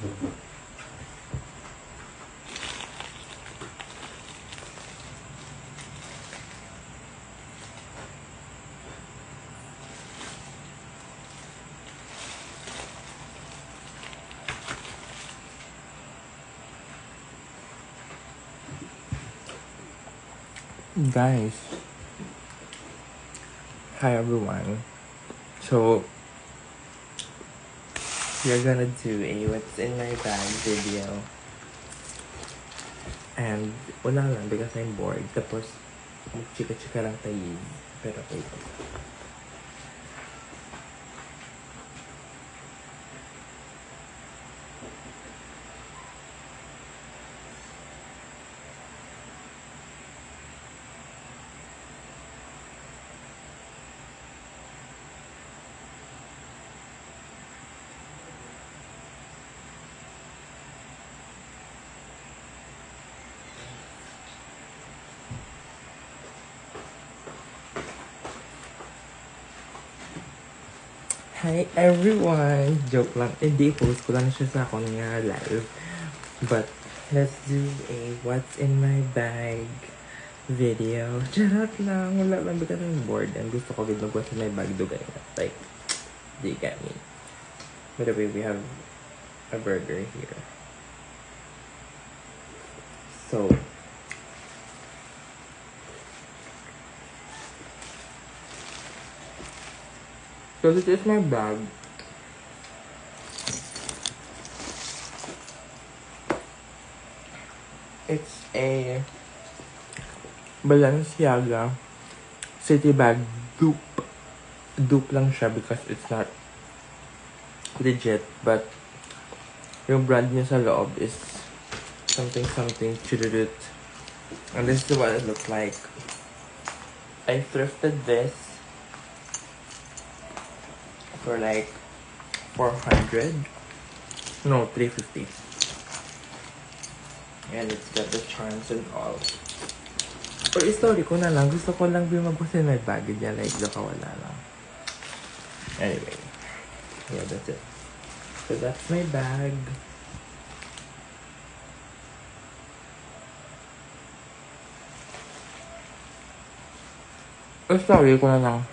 Guys, hi everyone. So we're gonna do a what's in my bag video, and wala lang because I'm bored. Tapos chika-chika lang tayo, pero okay. Hi everyone! Joke lang. Hindi, post ko lang siya sa akong nga live. But, let's do a what's in my bag video. Charot lang. Wala lang because I'm bored. And gusto ko gid what's in my bag dugay na. Like, do you get me? By the way, we have a burger here. So, this is my bag. It's a Balenciaga city bag dupe. Dupe lang siya because it's not legit. But yung brand niya sa loob is something chududut. And this is what it looks like. I thrifted this for like 400. No, 350. And it's got the charms and all. Or story ko na lang. Gusto ko lang bimagusin my bag niya. Like, wala lang. Anyway. Yeah, that's it. So that's my bag. Story ko na lang.